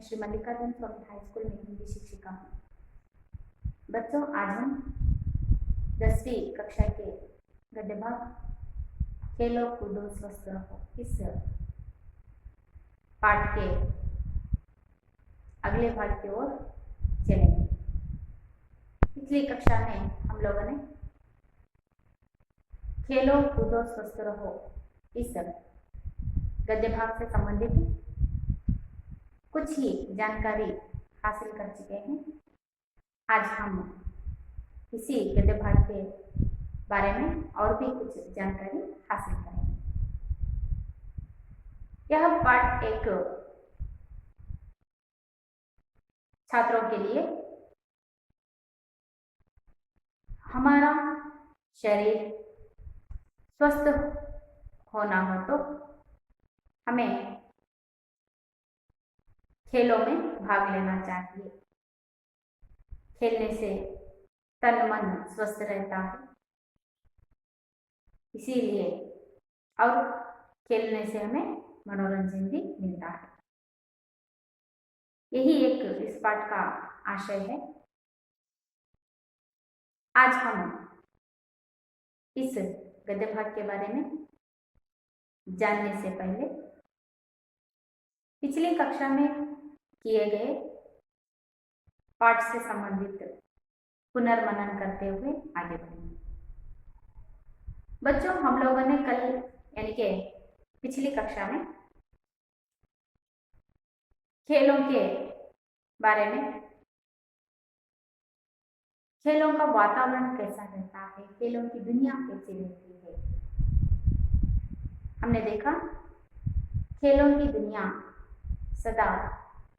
श्री मल्लिकार्जुन स्वामी high school में हिंदी शिक्षिका हूँ। बच्चों, आज हम 10वीं कक्षा के गद्य भाग खेलो कूदो स्वस्थ रहो इस पाठ के अगले भाग की ओर चलेंगे। पिछली कक्षा में हम लोगों ने खेलो कूदो स्वस्थ रहो इस गद्य भाग से संबंधित कुछ ही जानकारी हासिल कर चुके हैं। आज हम इसी गद्य भाग के बारे में और भी कुछ जानकारी हासिल करेंगे। यह पाठ एक छात्रों के लिए हमारा शरीर स्वस्थ होना हो तो हमें खेलों में भाग लेना चाहिए। खेलने से तन मन स्वस्थ रहता है, इसीलिए और खेलने से हमें मनोरंजन भी मिलता है। यही एक इस पाठ का आशय है। आज हम इस गद्य भाग के बारे में जानने से पहले पिछली कक्षा में किए गए पाठ से संबंधित पुनर्मनन करते हुए आगे बढ़ेंगे। बच्चों, हम लोगों ने कल यानी कि पिछली कक्षा में खेलों के बारे में, खेलों का वातावरण कैसा रहता है, खेलों की दुनिया कैसी रहती है, हमने देखा खेलों की दुनिया सदा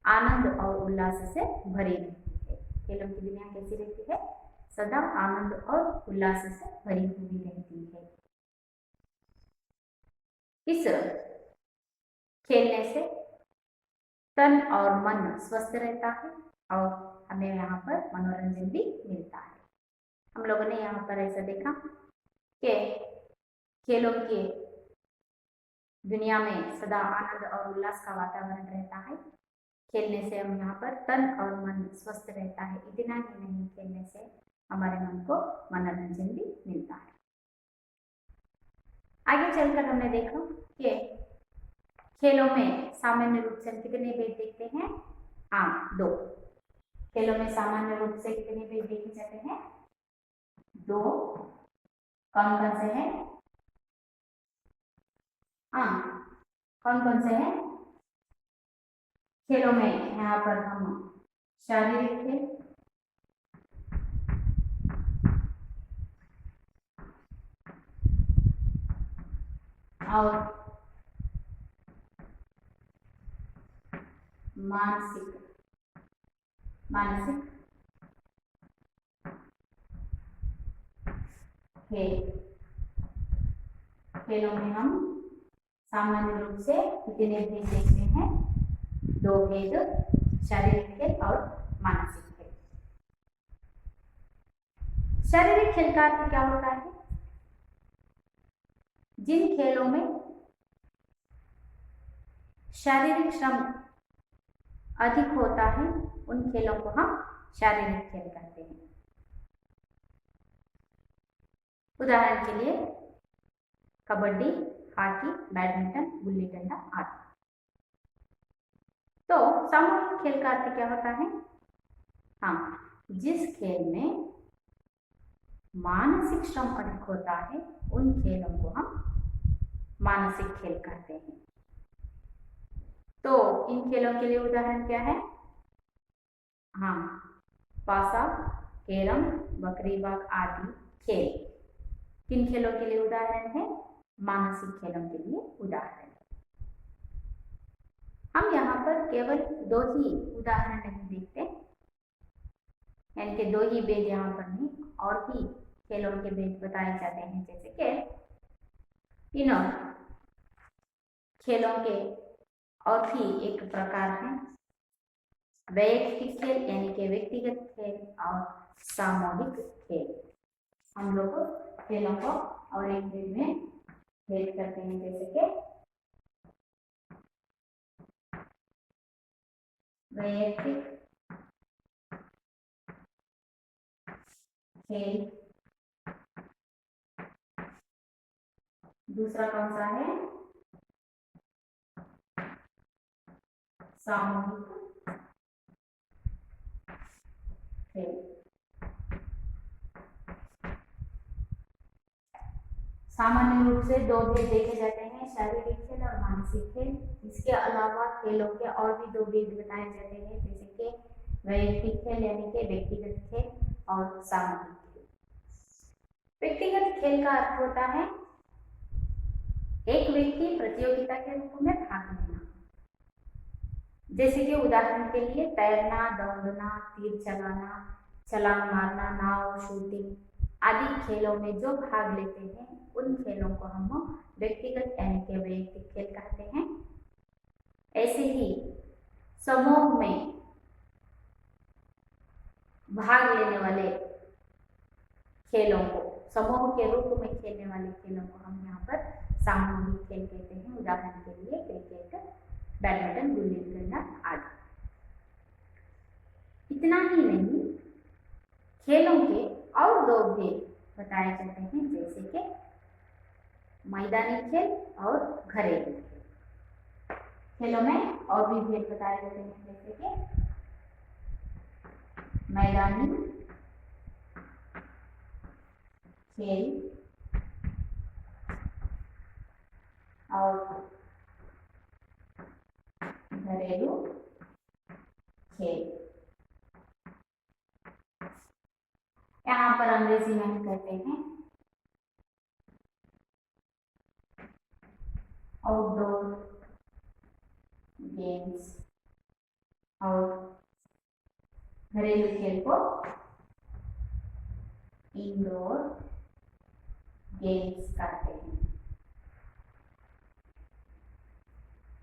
आनंद और उल्लास से भरी रहती है। खेलों की दुनिया कैसी रहती है? सदा आनंद और उल्लास से भरी हुई रहती है। इस खेलने से तन और मन स्वस्थ रहता है और हमें यहाँ पर मनोरंजन भी मिलता है। हम लोगों ने यहाँ पर ऐसा देखा कि खेलों की दुनिया में सदा आनंद और उल्लास का वातावरण रहता है। खेलने से हम यहाँ पर तन और मन स्वस्थ रहता है। इतना ही नहीं, खेलने से हमारे मन को मनोरंजन भी मिलता है। आगे चलकर हमने देखा कि खेलों में सामान्य रूप से कितने भेद देखते हैं? हाँ, 2। खेलों में सामान्य रूप से कितने भेद देखे जाते हैं? 2। कौन कौन से हैं? हाँ, कौन कौन से हैं? खेलों में यहाँ पर हम शारीरिक खेल, और मानसिक खेल। खेलों में हम सामान्य रूप से कितने भेद देखते हैं? 2 भेद, शारीरिक खेल और मानसिक खेल। शारीरिक खेल का अर्थ क्या होता है? जिन खेलों में शारीरिक श्रम अधिक होता है उन खेलों को हम शारीरिक खेल कहते हैं। उदाहरण के लिए कबड्डी, हॉकी, बैडमिंटन, गुल्ली डंडा आदि। तो सामूहिक खेल का अर्थ क्या होता है? हाँ, जिस खेल में मानसिक श्रम अधिक होता है उन खेलों को हम मानसिक खेल कहते हैं। तो इन खेलों के लिए उदाहरण क्या है? हाँ, पासा, कैरम, बकरीबाग आदि खेल किन खेलों के लिए उदाहरण है? मानसिक खेलों के लिए उदाहरण। हम यहाँ पर केवल 2 ही उदाहरण नहीं देखते, यानी कि 2 ही भेद यहाँ पर नहीं, और भी खेलों के भेद बताए जाते हैं। जैसे कि इन खेलों के और भी एक प्रकार है वैयक्तिक खेल, यानी कि व्यक्तिगत खेल, और सामूहिक खेल। हम लोग खेलों को और एक भेद में भेद करते हैं, जैसे कि वैयक्तिक खेल। दूसरा कौन सा है? सामूहिक खेल। सामान्य रूप से दो भेद देखे जाते हैं, शारीरिक खेल और मानसिक खेल। इसके अलावा खेलों के और भी दो भेद बताए जाते हैं, जैसे कि वैयक्तिक खेल यानी कि व्यक्तिगत खेल और सामूहिक खेल। व्यक्तिगत खेल का अर्थ होता है एक व्यक्ति प्रतियोगिता के रूप में भाग लेना, जैसे कि उदाहरण के लिए तैरना, दौड़ना, तीर चलाना, छलांग मारना, नाव, शूटिंग आदि खेलों में जो भाग लेते हैं उन खेलों को हम व्यक्तिगत यानी कि वैयक्तिक खेल कहते हैं। ऐसे ही समूह में भाग लेने वाले खेलों को, समूह के रूप में खेलने वाले खेलों को हम यहाँ पर सामूहिक खेल कहते हैं। उदाहरण के लिए क्रिकेट, बैडमिंटन, गुल्ली डंडा आदि। इतना ही नहीं, खेलों के और दो भेद बताए जाते हैं, जैसे कि मैदानी खेल और घरेलू खेल। खेलों में और भी भेद बताए जाते हैं, जैसे कि मैदानी खेल और घरेलू खेल। यहाँ पर अंग्रेजी में हम कहते हैं आउटडोर गेम्स और घरेलू खेल को इंडोर गेम्स कहते हैं।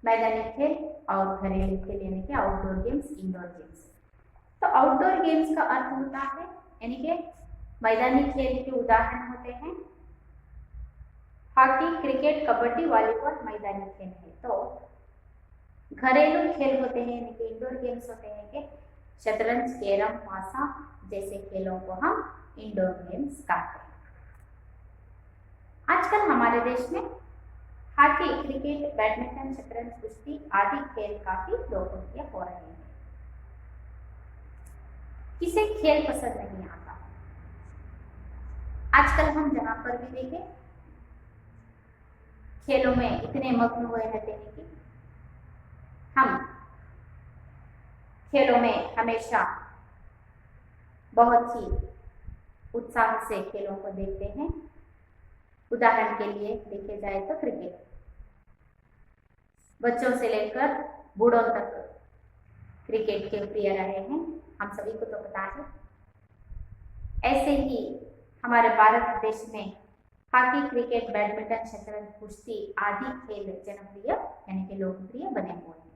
मैदानी खेल और घरेलू खेल यानी कि आउटडोर गेम्स, इंडोर गेम्स। तो आउटडोर गेम्स का अर्थ होता है यानी कि मैदानी खेल के उदाहरण होते हैं हॉकी, क्रिकेट, कबड्डी, वॉलीबॉल मैदानी खेल है। तो घरेलू खेल होते हैं यानी कि इंडोर गेम्स होते हैं कि शतरंज, कैरम, पासा जैसे खेलों को हम इंडोर गेम्स कहते हैं। आजकल हमारे देश में हॉकी, क्रिकेट, बैडमिंटन, शतरंज, कुश्ती आदि खेल काफी लोकप्रिय हो रहे हैं। किसे खेल पसंद नहीं आता? आजकल हम जहां पर भी देखें खेलों में इतने मग्न हुए रहते हैं कि हम खेलों में हमेशा बहुत ही उत्साह से खेलों को देखते हैं। उदाहरण के लिए देखे जाए तो क्रिकेट, बच्चों से लेकर बूढ़ों तक क्रिकेट के प्रिय रहे हैं, हम सभी को तो पता है। ऐसे ही हमारे भारत देश में हॉकी, क्रिकेट, बैडमिंटन, शतरंज, कुश्ती आदि खेल जनप्रिय यानी कि लोकप्रिय बने हुए हैं।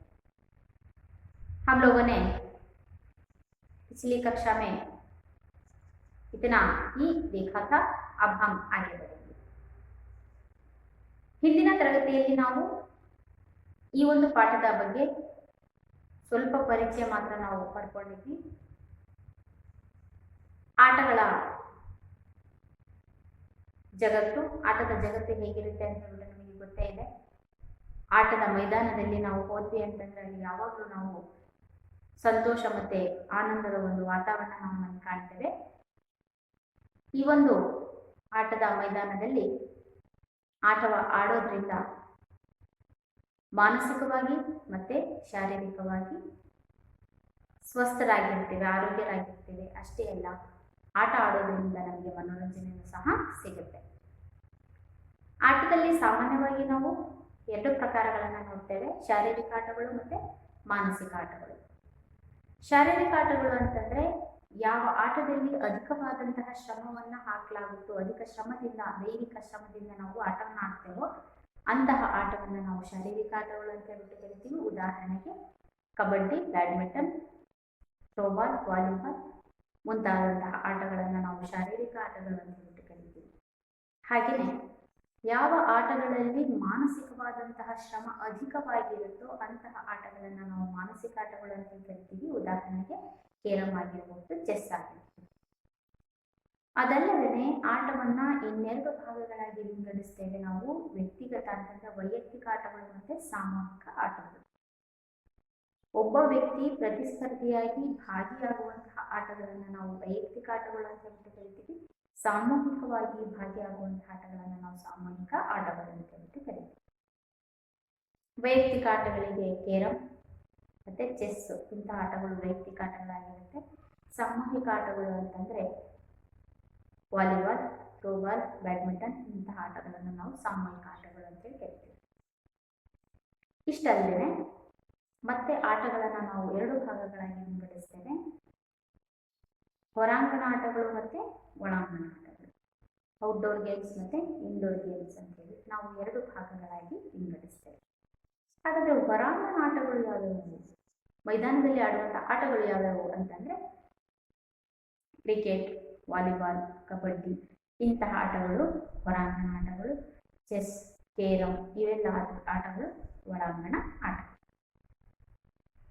हम लोगों ने पिछली कक्षा में इतना ही देखा था, अब हम आगे बढ़ेंगे। ಹಿಂದಿನ ತರಗತಿಯಲ್ಲಿ ನಾವು ಈ ಒಂದು ಪಾಠದ ಬಗ್ಗೆ ಸ್ವಲ್ಪ ಪರಿಚಯ ಮಾತ್ರ ನಾವು ಪಡ್ಕೊಂಡಿದ್ವಿ. ಆಟಗಳ ಜಗತ್ತು, ಆಟದ ಜಗತ್ತು ಹೇಗಿರುತ್ತೆ ಅಂತ ಹೇಳಿ ನಮಗೆ ಗೊತ್ತೇ ಇದೆ. ಆಟದ ಮೈದಾನದಲ್ಲಿ ನಾವು ಹೋದ್ವಿ ಅಂತಂದ್ರೆ ಅಲ್ಲಿ ಯಾವಾಗಲೂ ನಾವು ಸಂತೋಷ ಮತ್ತೆ ಆನಂದದ ಒಂದು ವಾತಾವರಣ ನಾವು ಕಾಣ್ತೇವೆ. ಈ ಒಂದು ಆಟದ ಮೈದಾನದಲ್ಲಿ ಆಡೋದ್ರಿಂದ ಮಾನಸಿಕವಾಗಿ ಮತ್ತೆ ಶಾರೀರಿಕವಾಗಿ ಸ್ವಸ್ಥರಾಗಿರ್ತೇವೆ, ಆರೋಗ್ಯರಾಗಿರ್ತೇವೆ. ಅಷ್ಟೇ ಅಲ್ಲ, ಆಟ ಆಡೋದ್ರಿಂದ ನಮಗೆ ಮನೋರಂಜನೆಯೂ ಸಹ ಸಿಗುತ್ತೆ. ಆಟದಲ್ಲಿ ಸಾಮಾನ್ಯವಾಗಿ ನಾವು ಎರಡು ಪ್ರಕಾರಗಳನ್ನು ನೋಡ್ತೇವೆ, ಶಾರೀರಿಕ ಆಟಗಳು ಮತ್ತೆ ಮಾನಸಿಕ ಆಟಗಳು. ಶಾರೀರಿಕ ಆಟಗಳು ಅಂತಂದ್ರೆ ಯಾವ ಆಟದಲ್ಲಿ ಅಧಿಕವಾದಂತಹ ಶ್ರಮವನ್ನ ಹಾಕಲಾಗುತ್ತೋ, ಅಧಿಕ ಶ್ರಮದಿಂದ, ದೈಹಿಕ ಶ್ರಮದಿಂದ ನಾವು ಆಟವನ್ನು ಆಡ್ತೇವೋ ಅಂತಹ ಆಟವನ್ನು ನಾವು ಶಾರೀರಿಕ ಆಟಗಳು ಅಂತ ಹೇಳ್ಬಿಟ್ಟು ಕರಿತೀವಿ. ಉದಾಹರಣೆಗೆ ಕಬಡ್ಡಿ, ಬ್ಯಾಡ್ಮಿಂಟನ್, ಥ್ರೋಬಾಲ್, ವಾಲಿಬಾಲ್ ಮುಂತಾದಂತಹ ಆಟಗಳನ್ನು ನಾವು ಶಾರೀರಿಕ ಆಟಗಳು ಅಂತ ಹೇಳ್ಬಿಟ್ಟು ಕರಿತೀವಿ. ಹಾಗೆಯೇ ಯಾವ ಆಟಗಳಲ್ಲಿ ಮಾನಸಿಕವಾದಂತಹ ಶ್ರಮ ಅಧಿಕವಾಗಿರುತ್ತೋ ಅಂತಹ ಆಟಗಳನ್ನು ನಾವು ಮಾನಸಿಕ ಆಟಗಳು ಅಂತ ಕರಿತೀವಿ. ಉದಾಹರಣೆಗೆ ಕೇರಂ ಆಗಿರ್ಬೋದು, ಚೆಸ್ ಆಗಿರ್ಬೋದು. ಅದಲ್ಲದೆ ಆಟವನ್ನ ಇನ್ನೆರಡು ಭಾಗಗಳಾಗಿ ವಿಂಗಡಿಸ್ತೇವೆ ನಾವು. ವ್ಯಕ್ತಿಗತ ಅಂತಂದ್ರೆ ವೈಯಕ್ತಿಕ ಆಟಗಳು ಮತ್ತೆ ಸಾಮೂಹಿಕ ಆಟಗಳು. ಒಬ್ಬ ವ್ಯಕ್ತಿ ಪ್ರತಿಸ್ಪರ್ಧಿಯಾಗಿ ಭಾಗಿಯಾಗುವಂತಹ ಆಟಗಳನ್ನು ನಾವು ವೈಯಕ್ತಿಕ ಆಟಗಳು ಅಂತ ಹೇಳ್ಬಿಟ್ಟು ಕರಿತೀವಿ. ಸಾಮೂಹಿಕವಾಗಿ ಭಾಗಿಯಾಗುವಂತಹ ಆಟಗಳನ್ನು ನಾವು ಸಾಮೂಹಿಕ ಆಟಗಳು ಅಂತ ಹೇಳ್ಬಿಟ್ಟು ಕರಿತೀವಿ. ವೈಯಕ್ತಿಕ ಆಟಗಳಿಗೆ ಕೇರಂ ಮತ್ತೆ ಚೆಸ್ ಇಂತಹ ಆಟಗಳು ವೈಯಕ್ತಿಕ ಆಟಗಳಾಗಿರುತ್ತೆ. ಸಾಮೂಹಿಕ ಆಟಗಳು ಅಂತಂದ್ರೆ ವಾಲಿಬಾಲ್, ಥ್ರೋಬಾಲ್, ಬ್ಯಾಡ್ಮಿಂಟನ್ ಇಂತಹ ಆಟಗಳನ್ನು ನಾವು ಸಾಮೂಹಿಕ ಆಟಗಳು ಅಂತೇಳಿ ಕರಿತೀವಿ. ಇಷ್ಟಲ್ಲದೆ ಮತ್ತೆ ಆಟಗಳನ್ನು ನಾವು ಎರಡು ಭಾಗಗಳಾಗಿ ವಿಂಗಡಿಸ್ತೇವೆ. ಹೊರಾಂಗಣ ಆಟಗಳು ಮತ್ತೆ ಒಳಾಂಗಣ ಆಟಗಳು. ಔಟ್ಡೋರ್ ಗೇಮ್ಸ್ ಮತ್ತೆ ಇಂಡೋರ್ ಗೇಮ್ಸ್ ಅಂತ ಹೇಳಿ ನಾವು ಎರಡು ಭಾಗಗಳಾಗಿ ವಿಂಗಡಿಸ್ತೇವೆ. ಹಾಗಾದ್ರೆ ಹೊರಾಂಗಣ ಆಟಗಳು ಯಾವುವು, ಮೈದಾನದಲ್ಲಿ ಆಡುವಂತಹ ಆಟಗಳು ಯಾವುವು ಅಂತಂದ್ರೆ ಕ್ರಿಕೆಟ್, ವಾಲಿಬಾಲ್, ಕಬಡ್ಡಿ ಇಂತಹ ಆಟಗಳು ಹೊರಾಂಗಣ ಆಟಗಳು. ಚೆಸ್, ಕೇರಂ ಇವೆಲ್ಲ ಆಟಗಳು ಒಳಾಂಗಣ ಆಟ.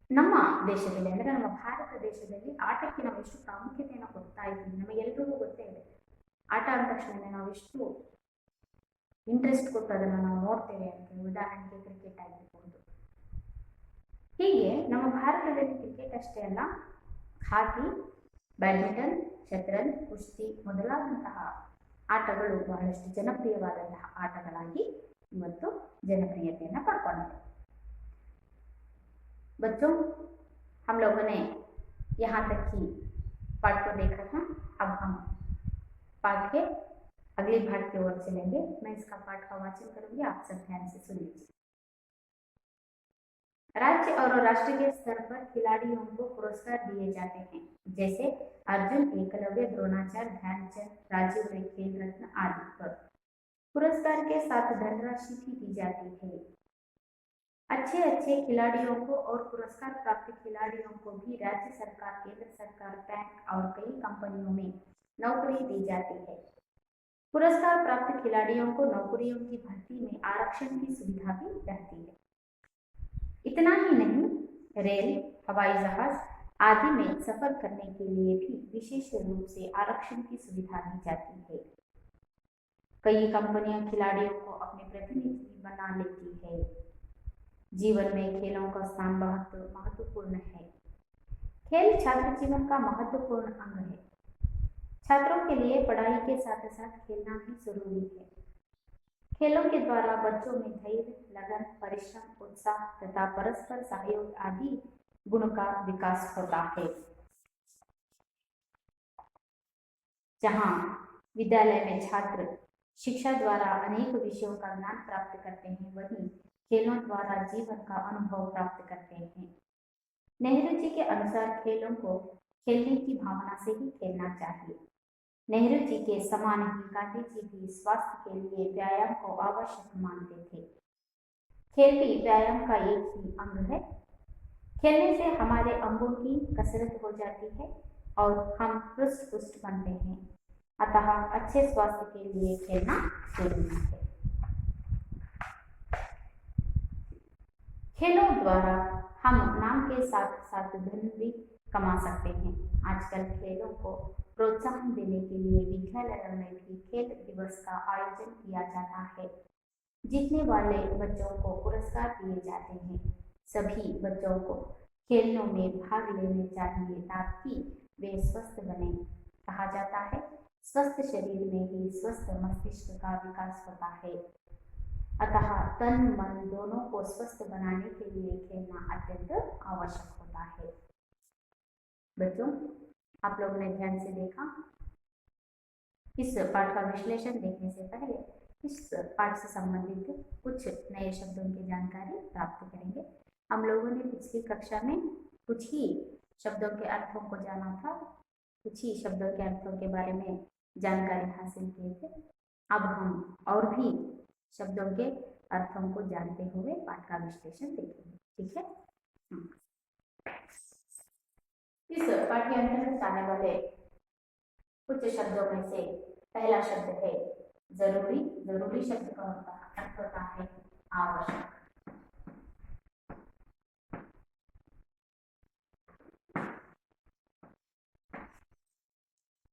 ನಮ್ಮ ದೇಶದಲ್ಲಿ ಅಂದರೆ ನಮ್ಮ ಭಾರತ ದೇಶದಲ್ಲಿ ಆಟಕ್ಕೆ ನಾವು ಎಷ್ಟು ಪ್ರಾಮುಖ್ಯತೆಯನ್ನು ಕೊಡ್ತಾ ಇದ್ದೀವಿ ನಮಗೆಲ್ಲರಿಗೂ ಗೊತ್ತೇ ಇದೆ. ಆಟ ಅಂದ ತಕ್ಷಣ ನಾವು ಎಷ್ಟು ಇಂಟ್ರೆಸ್ಟ್ ಕೊಟ್ಟು ಅದನ್ನು ನಾವು ನೋಡ್ತೇವೆ ಅಂತ. ಉದಾಹರಣೆಗೆ ಕ್ರಿಕೆಟ್ ಆಗಿರ್ಬೋದು. ಹೀಗೆ ನಮ್ಮ ಭಾರತದಲ್ಲಿ ಕ್ರಿಕೆಟ್ ಅಷ್ಟೇ ಅಲ್ಲ, ಹಾಕಿ, ಬ್ಯಾಡ್ಮಿಂಟನ್, ಶತರಂಜ್, ಕುಸ್ತಿ ಮೊದಲಾದಂತಹ ಆಟಗಳು ಬಹಳಷ್ಟು ಜನಪ್ರಿಯವಾದಂತಹ ಆಟಗಳಾಗಿ ಇವತ್ತು ಜನಪ್ರಿಯತೆಯನ್ನು ಪಡ್ಕೊಂಡಿದೆ. बच्चों, हम लोगों ने यहाँ तक की पाठ को देखा था. अब हम पाठ के अगले भाग की ओर चलेंगे. मैं इसका पाठ का वाचन करूंगी, आप सब ध्यान से सुन लीजिए. राज्य और राष्ट्रीय स्तर पर खिलाड़ियों को पुरस्कार दिए जाते हैं, जैसे अर्जुन, एकलव्य, द्रोणाचार्य, ध्यानचंद, राजीव खेल रत्न आदि पर. पुरस्कार के साथ धनराशि भी दी जाती है. अच्छे अच्छे खिलाड़ियों को और पुरस्कार प्राप्त खिलाड़ियों को भी राज्य सरकार, केंद्र सरकार, बैंक और कई कंपनियों में नौकरी दी जाती है. पुरस्कार प्राप्त खिलाड़ियों को नौकरियों की भर्ती में आरक्षण की सुविधा भी रहती है. इतना ही नहीं, रेल, हवाई जहाज आदि में सफर करने के लिए भी विशेष रूप से आरक्षण की सुविधा दी जाती है. कई कंपनियां खिलाड़ियों को अपने प्रतिनिधि बना लेती है. जीवन में खेलों का स्थान बहुत महत्वपूर्ण है. खेल छात्र जीवन का महत्वपूर्ण अंग है. छात्रों के लिए पढ़ाई के साथ साथ खेलना भी जरूरी है. खेलों के द्वारा बच्चों में धैर्य, लगन, परिश्रम, उत्साह तथा परस्पर सहयोग आदि गुण का विकास होता है. जहाँ विद्यालय में छात्र शिक्षा द्वारा अनेक विषयों का ज्ञान प्राप्त करते हैं, वहीं खेलों द्वारा जीवन का अनुभव प्राप्त करते हैं. नेहरू जी के अनुसार खेलों को खेलने की भावना से ही खेलना चाहिए. नेहरू जी के समान ही गांधी जी भी स्वास्थ्य के लिए व्यायाम को आवश्यक मानते थे. खेल भी व्यायाम का एक ही अंग है. खेलने से हमारे अंगों की कसरत हो जाती है और हम हृष्ट पुष्ट बनते हैं. अतः अच्छे स्वास्थ्य के लिए खेलना जरूरी है. खेलों द्वारा हम नाम के साथ साथ धन भी कमा सकते हैं. आजकल खेलों को प्रोत्साहन देने के लिए विद्यालयों में भी खेल दिवस का आयोजन किया जाता है. जीतने वाले बच्चों को पुरस्कार दिए जाते हैं. सभी बच्चों को खेलों में भाग लेने चाहिए ताकि वे स्वस्थ बने. कहा जाता है, स्वस्थ शरीर में ही स्वस्थ मस्तिष्क का विकास होता है. अतः तन मन दोनों को स्वस्थ बनाने के लिए खेलना अत्यंत आवश्यक होता है. बच्चों, आप लोगों ने ध्यान से देखा. इस पाठ का विश्लेषण देखने से पहले इस पाठ से संबंधित कुछ नए शब्दों की जानकारी प्राप्त करेंगे. हम लोगों ने पिछली कक्षा में कुछ ही शब्दों के अर्थों को जाना था, कुछ ही शब्दों के अर्थों के बारे में जानकारी हासिल किए थे. अब हम और भी शब्दों के अर्थों को जानते हुए पाठ का विश्लेषण देखेंगे. ठीक है. इस पाठ के अंतर्गत आने वाले कुछ शब्दों में से पहला शब्द है जरूरी, जरूरी शब्द का अर्थ होता है आवश्यक।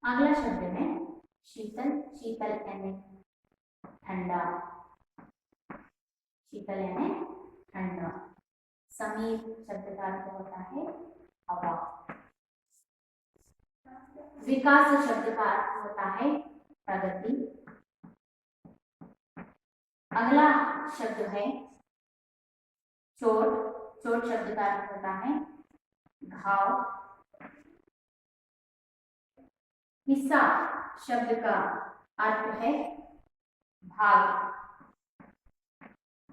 अगला शब्द है शीतल। शीतल यानी ठंडा, शीतल यानी ठंडा। समीर शब्द का अर्थ होता है हवा। विकास शब्द का अर्थ होता है प्रगति। अगला शब्द है चोट। चोट शब्द का अर्थ होता है घाव। हिस्सा शब्द का अर्थ है भाग।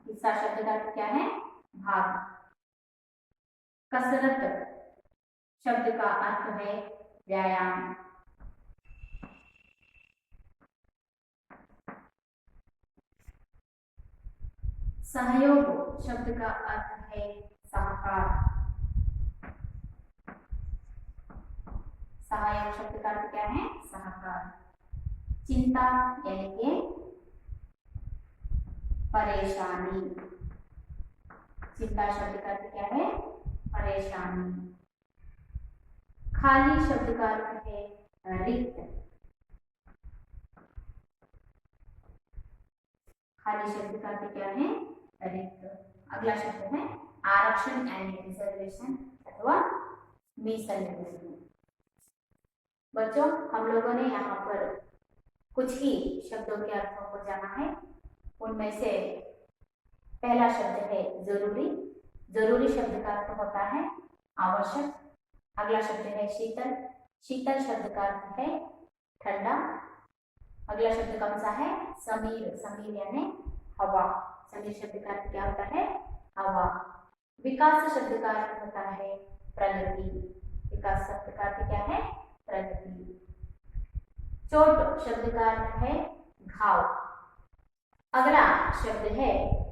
हिस्सा शब्द का अर्थ क्या है? भाग। कसरत शब्द का अर्थ है व्यायाम। सहयोग शब्द का अर्थ है सहकार। सहायक शब्द का अर्थ क्या है? सहकार। चिंता यानी कि परेशानी। चिंता शब्द का अर्थ क्या है? परेशानी। खाली शब्द का अर्थ है रिक्त। खाली शब्द का अर्थ क्या है? रिक्त। अगला शब्द है आरक्षण एंड रिजर्वेशन अथवा मीसलेनियस। बच्चों, हम लोगों ने यहाँ पर कुछ ही शब्दों के अर्थों को जाना है। उनमें से पहला शब्द है जरूरी। जरूरी शब्द का अर्थ होता है आवश्यक। अगला शब्द है शीतल। शीतल शब्द का अर्थ है ठंडा। अगला शब्द कौन सा है? समीर। समीर यानी हवा। समीर शब्द का अर्थ क्या होता है? हवा। विकास शब्द का अर्थ होता है प्रगति। विकास शब्द का अर्थ क्या है? प्रगति। चोट शब्द का अर्थ है घाव। अगला शब्द है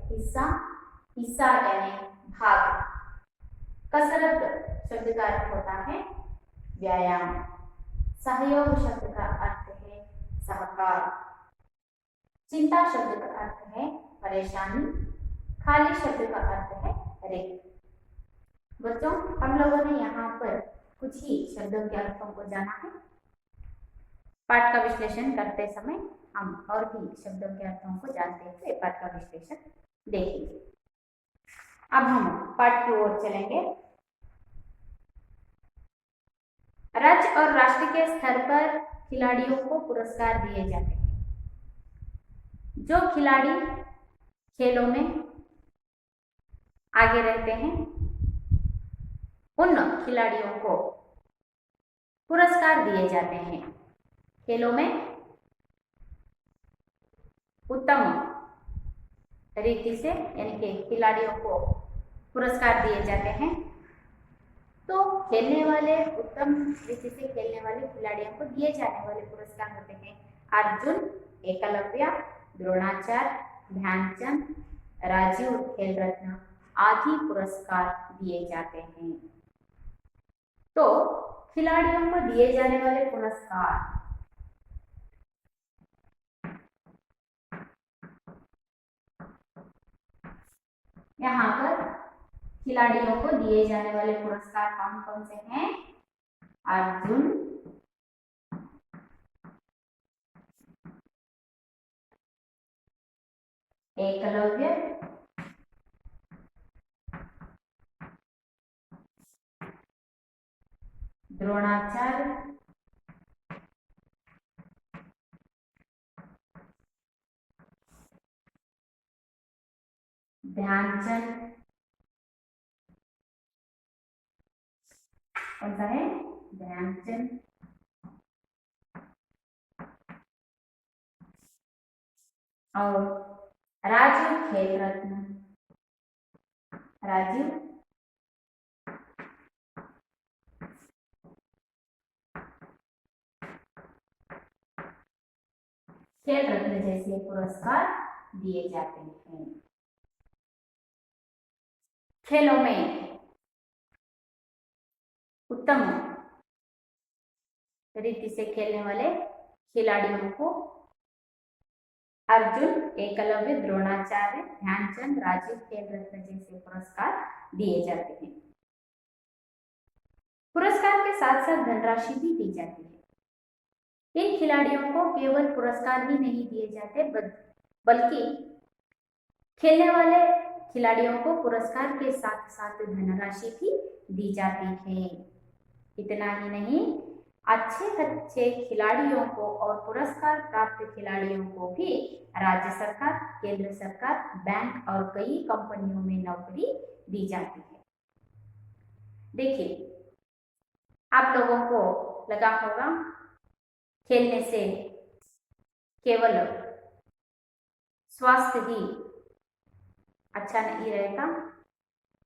हिस्सा। हिस्सा यानी भाग। कसरत शब्द का अर्थ होता है व्यायाम। सहयोग शब्द का अर्थ है सहकार। चिंता शब्द का अर्थ है परेशानी। खाली शब्द का अर्थ है रिक्त। बच्चों, हम लोगों ने यहाँ पर कुछ ही शब्दों के अर्थों को जाना है। पाठ का विश्लेषण करते समय हम और भी शब्दों के अर्थों को जानते हुए पाठ का विश्लेषण देखेंगे। अब हम पाठ की ओर चलेंगे। राज्य और राष्ट्र के स्तर पर खिलाड़ियों को पुरस्कार दिए जाते हैं। जो खिलाड़ी खेलों में आगे रहते हैं उन खिलाड़ियों को पुरस्कार दिए जाते हैं। खेलों में उत्तम रीति से यानी कि खिलाड़ियों को पुरस्कार दिए जाते हैं। तो खेलने वाले उत्तम रीति से खेलने वाले खिलाड़ियों को दिए जाने वाले पुरस्कार होते हैं अर्जुन, एकलव्य, द्रोणाचार्य, ध्यानचंद, राजीव खेल रत्न आदि पुरस्कार दिए जाते हैं। तो खिलाड़ियों को दिए जाने वाले पुरस्कार यहाँ पर खिलाड़ियों को दिए जाने वाले पुरस्कार कौन कौन से हैं? अर्जुन, एकलव्य, द्रोणाचार्य, ध्यानचंद, कौन सा है? ध्यानचंद, और राजीव खेल रत्न। राजीव खेल रत्न जैसे पुरस्कार दिए जाते हैं। खेलों में उत्तम रीति से खेलने वाले खिलाड़ियों को अर्जुन, एकलव्य, द्रोणाचार्य, ध्यानचंद, राजीव खेल रत्न जैसे पुरस्कार दिए जाते हैं। पुरस्कार के साथ साथ धनराशि भी दी जाती है। इन खिलाड़ियों को केवल पुरस्कार ही नहीं दिए जाते बल्कि खेलने वाले खिलाड़ियों को पुरस्कार के साथ साथ धनराशि भी दी जाती है। इतना ही नहीं, अच्छे खिलाड़ियों को और पुरस्कार प्राप्त खिलाड़ियों को भी राज्य सरकार, केंद्र सरकार, बैंक और कई कंपनियों में नौकरी दी जाती है। देखिए, आप लोगों को लगा होगा खेलने से केवल स्वास्थ्य ही अच्छा नहीं रहता,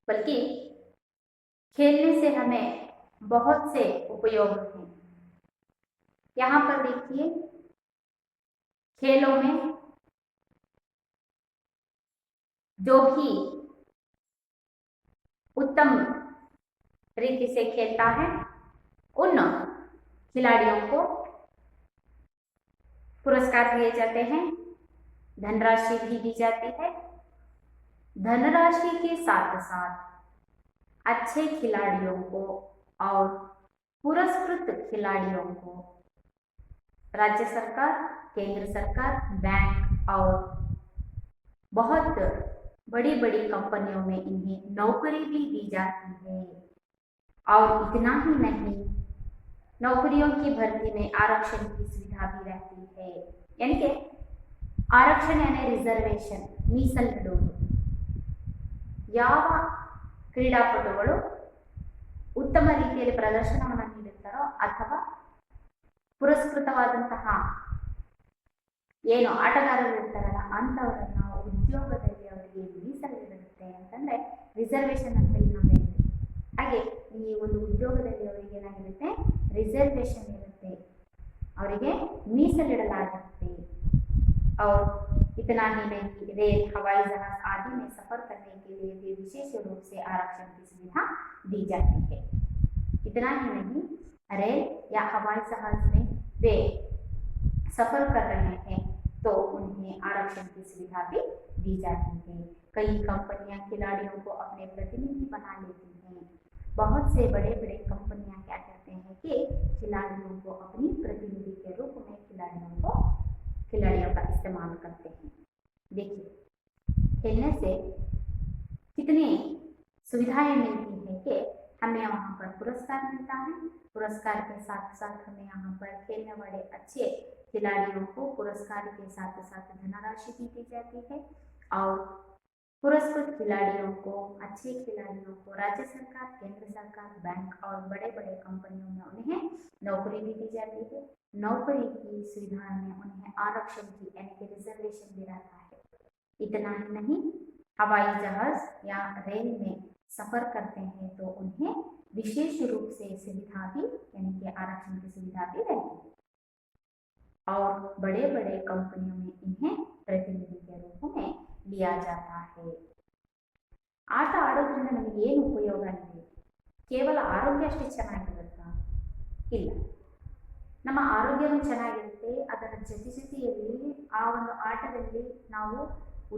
बल्कि खेलने से हमें बहुत से उपयोग हैं। यहाँ पर देखिए, खेलों में जो भी उत्तम तरीके से खेलता है उन खिलाड़ियों को पुरस्कार दिए जाते हैं, धनराशि भी दी जाती है। धनराशि के साथ साथ अच्छे खिलाड़ियों को और पुरस्कृत खिलाड़ियों को राज्य सरकार, केंद्र सरकार, बैंक और बहुत बड़ी बड़ी कंपनियों में इन्हें नौकरी भी दी जाती है। और इतना ही नहीं, नौकरियों की भर्ती में आरक्षण की सुविधा भी रहती है। यानी कि आरक्षण यानी रिजर्वेशन, ಮೀಸಲಿಡುವುದು। ಯಾವ ಕ್ರೀಡಾಪಟುಗಳು ಉತ್ತಮ ರೀತಿಯಲ್ಲಿ ಪ್ರದರ್ಶನವನ್ನು ನೀಡುತ್ತಾರೋ ಅಥವಾ ಪುರಸ್ಕೃತವಾದಂತಹ ಏನು ಆಟಗಾರರು ಇರ್ತಾರಲ್ಲ ಅಂಥವರನ್ನ ಉದ್ಯೋಗದಲ್ಲಿ ಅವರಿಗೆ ಮೀಸಲಿರುತ್ತೆ ಅಂತಂದ್ರೆ ರಿಸರ್ವೇಶನ್ ಅಂತ ಹೇಳಿ ನಾವು ಹೇಳ್ತೀವಿ। ಹಾಗೆ ಈ ಒಂದು ಉದ್ಯೋಗದಲ್ಲಿ ಅವರಿಗೆ ಏನಾಗಿರುತ್ತೆ, रिजर्वेशन इರುತ್ತೆ, ಅವರಿಗೆ ಮೀಸಲಿಡಲಾಗುತ್ತೆ। और इतना ही नहीं, रेल, हवाई जहाज आदि में सफर करने के लिए भी विशेष रूप से आरक्षण की सुविधा दी जाती है। इतना ही नहीं, रेल या हवाई जहाज में वे सफर कर रहे हैं तो उन्हें आरक्षण की सुविधा भी दी जाती है। कई कंपनियां खिलाड़ियों को अपने प्रतिनिधि बना लेती हैं। बहुत से बड़े बड़े कंपनियां क्या करते हैं कि खिलाड़ियों को अपनी प्रतिनिधि के रूप में खिलाड़ियों का इस्तेमाल करते हैं। देखिए, खेलने से कितनी सुविधाएं मिलती है कि हमें वहाँ पर पुरस्कार मिलता है। पुरस्कार के साथ साथ हमें यहाँ पर खेलने वाले अच्छे खिलाड़ियों को पुरस्कार के साथ साथ धनराशि भी दी जाती है। और पुरस्कृत खिलाड़ियों को, अच्छे खिलाड़ियों को राज्य सरकार, केंद्र सरकार, बैंक और बड़े बड़े कंपनियों में उन्हें नौकरी भी दी जाती है। नौकरी की सुविधा में उन्हें आरक्षण की यानी कि रिजर्वेशन भी रहता है। इतना ही नहीं, हवाई जहाज या रेल में सफर करते हैं तो उन्हें विशेष रूप से सुविधा भी यानी कि आरक्षण की सुविधा भी रहती है। और बड़े बड़े कंपनियों में इन्हें प्रतिनिधि के रूप में लिया जाता है। ಆಟ ಆಡೋದ್ರಿಂದ ನಮಗೆ ಏನು ಉಪಯೋಗ ಇದೆ? ಕೇವಲ ಆರೋಗ್ಯ ಅಷ್ಟೇ ಚೆನ್ನಾಗಿರುತ್ತಾ? ಇಲ್ಲ, ನಮ್ಮ ಆರೋಗ್ಯನೂ ಚೆನ್ನಾಗಿರುತ್ತೆ, ಅದರ ಜೊತೆಯಲ್ಲಿ ಆ ಒಂದು ಆಟದಲ್ಲಿ ನಾವು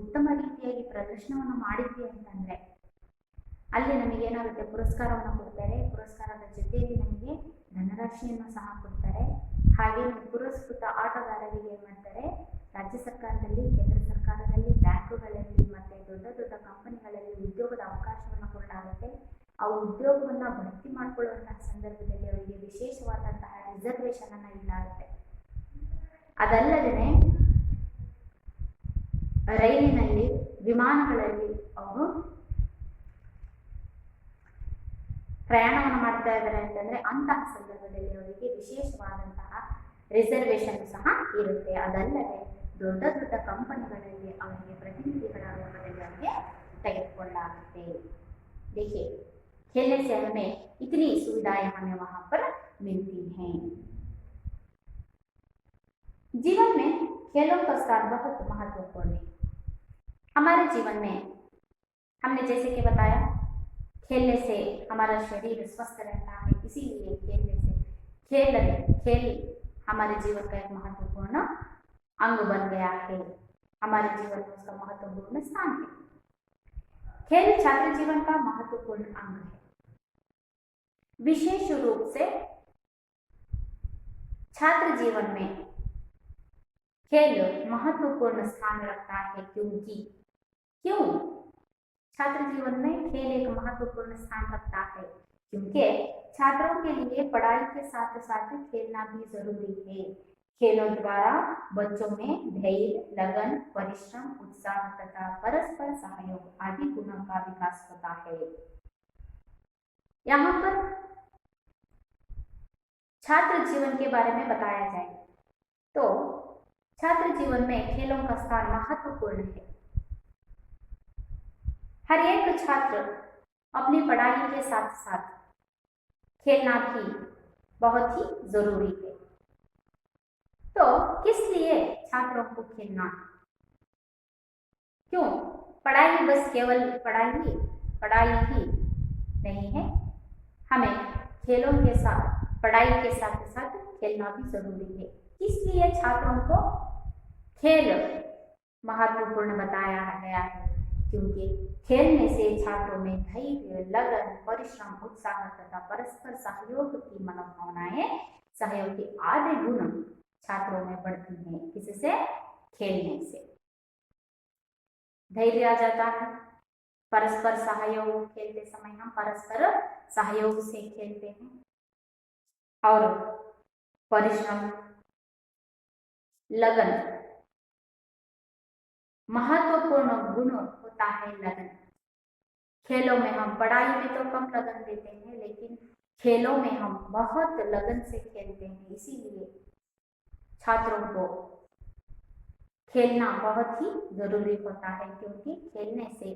ಉತ್ತಮ ರೀತಿಯಾಗಿ ಪ್ರದರ್ಶನವನ್ನು ಮಾಡಿದ್ವಿ ಅಂತಂದರೆ ಅಲ್ಲಿ ನಮಗೇನಾಗುತ್ತೆ, ಪುರಸ್ಕಾರವನ್ನು ಕೊಡ್ತಾರೆ, ಪುರಸ್ಕಾರದ ಜೊತೆಯಲ್ಲಿ ನಮಗೆ ಧನರಾಶಿಯನ್ನು ಸಹ ಕೊಡ್ತಾರೆ। ಹಾಗೆ ಪುರಸ್ಕೃತ ಆಟಗಾರರಿಗೆ ಏನು ಮಾಡ್ತಾರೆ, ರಾಜ್ಯ ಸರ್ಕಾರದಲ್ಲಿ, ಕೇಂದ್ರ ಸರ್ಕಾರದಲ್ಲಿ, ಬ್ಯಾಂಕುಗಳಲ್ಲಿ ಮತ್ತು ದೊಡ್ಡ ದೊಡ್ಡ ಕಂಪನಿಗಳಲ್ಲಿ ಉದ್ಯೋಗದ ಅವಕಾಶವನ್ನು ಕೊಡಲಾಗುತ್ತೆ। ಆ ಉದ್ಯೋಗವನ್ನು ಭರ್ತಿ ಮಾಡಿಕೊಳ್ಳುವಂತಹ ಸಂದರ್ಭದಲ್ಲಿ ಅವರಿಗೆ ವಿಶೇಷವಾದಂತಹ ರಿಸರ್ವೇಶನ್ ಅನ್ನು ಇಡಲಾಗುತ್ತೆ। ಅದಲ್ಲದೆ ರೈಲಿನಲ್ಲಿ, ವಿಮಾನಗಳಲ್ಲಿ ಅವರು ಪ್ರಯಾಣವನ್ನು ಮಾಡ್ತಾ ಇದ್ದಾರೆ ಅಂತಂದ್ರೆ ಅಂತಹ ಸಂದರ್ಭದಲ್ಲಿ ಅವರಿಗೆ ವಿಶೇಷವಾದಂತಹ ರಿಸರ್ವೇಶನ್ ಸಹ ಇರುತ್ತೆ। ಅದಲ್ಲದೆ ದೊಡ್ಡ ದೊಡ್ಡ ಕಂಪನಿಗಳಲ್ಲಿ ಅವರಿಗೆ प्रतिनिधिಗಳ ರೂಪದಲ್ಲಿ ಅವರಿಗೆ ತೆಗೆದುಕೊಳ್ಳಲಾಗುತ್ತೆ। देखिए, खेलने से हमें इतनी सुविधाएं हमें वहां पर मिलती हैं। जीवन में खेलों का स्थान बहुत महत्वपूर्ण है। हमारे जीवन में हमने जैसे कि बताया, खेलने से हमारा शरीर स्वस्थ रहता है, इसीलिए खेलने से खेल हमारे जीवन का एक महत्वपूर्ण अंग बन गया है। हमारे जीवन में उसका महत्वपूर्ण स्थान है। खेल छात्र जीवन का महत्वपूर्ण अंग है। विशेष रूप से छात्र जीवन में खेल महत्वपूर्ण स्थान रखता है, क्यों छात्र जीवन में खेल एक महत्वपूर्ण स्थान रखता है? क्योंकि छात्रों के लिए पढ़ाई के साथ साथ खेलना भी जरूरी है। खेलों द्वारा बच्चों में धैर्य, लगन, परिश्रम, उत्साह तथा परस्पर सहयोग आदि गुणों का विकास होता है। यहाँ पर छात्र जीवन के बारे में बताया जाए तो छात्र जीवन में खेलों का स्थान महत्वपूर्ण है। हर एक छात्र अपनी पढ़ाई के साथ साथ खेलना भी बहुत ही जरूरी है। तो किस लिए छात्रों को खेलना? क्यों? पढ़ाई बस केवल पढ़ाई ही नहीं है, हमें खेलों के साथ पढ़ाई के साथ साथ खेलना भी जरूरी है। इसलिए छात्रों को खेल महत्वपूर्ण बताया गया है, क्योंकि खेलने से छात्रों में धैर्य, लगन, परिश्रम, उत्साह तथा परस्पर सहयोग की मनोभावनाएं, सहयोग के आदि गुण छात्रों में बढ़ती हैं। किससे? खेलने से धैर्य आ जाता है, परस्पर सहयोग, खेलते समय हम परस्पर सहयोग से खेलते हैं, और परिश्रम, लगन, महत्वपूर्ण गुण होता है लगन। खेलों में हम पढ़ाई में तो कम लगन देते हैं, लेकिन खेलों में हम बहुत लगन से खेलते हैं। इसीलिए छात्रों को खेलना बहुत ही जरूरी होता है, क्योंकि खेलने से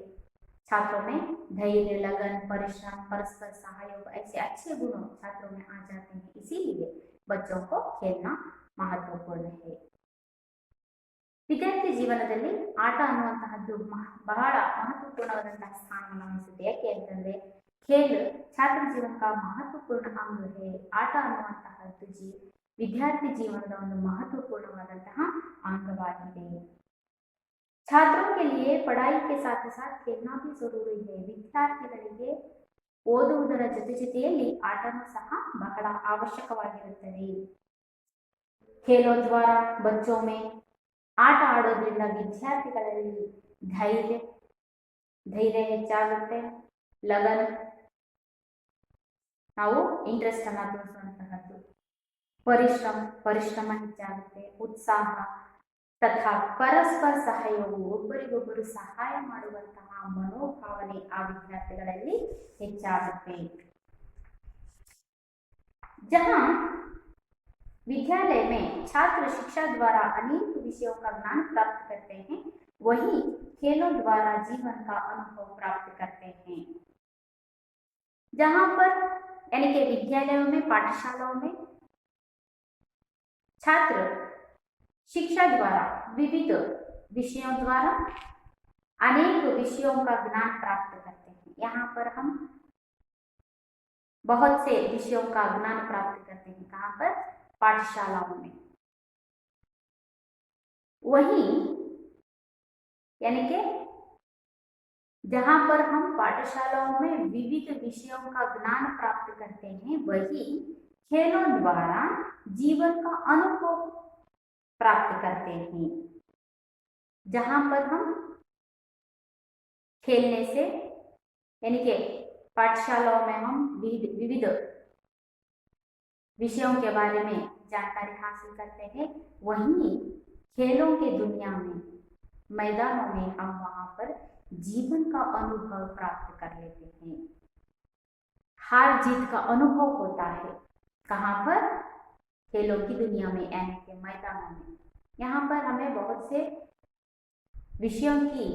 छात्रों में धैर्य, लगन, परिश्रम, परस्पर सहयोग ऐसे अच्छे गुण छात्रों में आ जाते हैं। इसीलिए बच्चों को खेलना महत्वपूर्ण है। ವಿದ್ಯಾರ್ಥಿ ಜೀವನದಲ್ಲಿ ಆಟ ಅನ್ನುವಂತಹದ್ದು ಬಹಳ ಮಹತ್ವಪೂರ್ಣವಾದಂತಹ ಸ್ಥಾನವನ್ನು ವಹಿಸುತ್ತೆ. ಯಾಕೆ ಅಂತಂದ್ರೆ खेल छात्र जीवन का महत्वपूर्ण अंग है. ಆಟ ಅನ್ನುವಂತಹದ್ದು ವಿದ್ಯಾರ್ಥಿ ಜೀವನದ ಒಂದು ಮಹತ್ವಪೂರ್ಣವಾದಂತಹ अंगವಾಗಿದೆ. छात्रों के लिए पढ़ाई के साथ साथ खेलना भी जरूरी है. ವಿದ್ಯಾರ್ಥಿಗಳಿಗೆ ಓದುವುದರ ಜೊತೆಯಲ್ಲಿ ಆಟನೂ ಸಹ ಬಹಳ ಅವಶ್ಯಕವಾಗಿರುತ್ತದೆ. खेलों द्वारा बच्चों में ಆಟ ಆಡೋದ್ರಿಂದ ವಿದ್ಯಾರ್ಥಿಗಳಲ್ಲಿ ಧೈರ್ಯ ಹೆಚ್ಚಾಗುತ್ತೆ. लगन, ನಾವು ಇಂಟ್ರೆಸ್ಟ್ ಅನ್ನು ತೋರಿಸುವಂತಹದ್ದು. ಪರಿಶ್ರಮ ಹೆಚ್ಚಾಗುತ್ತೆ. उत्साह तथा परस्पर सहयोग, ಒಬ್ಬರಿಗೊಬ್ಬರು ಸಹಾಯ ಮಾಡುವಂತಹ ಮನೋಭಾವನೆ ಆ ವಿದ್ಯಾರ್ಥಿಗಳಲ್ಲಿ ಹೆಚ್ಚಾಗುತ್ತೆ. जहां विद्यालय में छात्र शिक्षा द्वारा अनेक विषयों का ज्ञान प्राप्त करते हैं, वहीं खेलों द्वारा जीवन का अनुभव प्राप्त करते हैं. जहां पर यानी कि विद्यालयों में, पाठशालाओं में छात्र शिक्षा द्वारा, विविध विषयों द्वारा अनेक विषयों का ज्ञान प्राप्त करते हैं. यहाँ पर हम बहुत से विषयों का ज्ञान प्राप्त करते हैं. कहाँ पर? पाठशालाओं में. वही यानी कि जहां पर हम पाठशालाओं में विविध विषयों का ज्ञान प्राप्त करते हैं, वही खेलों द्वारा जीवन का अनुभव प्राप्त करते हैं. जहां पर हम खेलने से यानी कि पाठशालाओं में हम विविध विषयों के बारे में जानकारी हासिल करते हैं, वहीं खेलों के दुनिया में, मैदानों में हम वहां पर जीवन का अनुभव प्राप्त कर लेते हैं. हार जीत का अनुभव होता है. कहाँ पर? खेलों की दुनिया में यानी कि मैदानों में. यहाँ पर हमें बहुत से विषयों की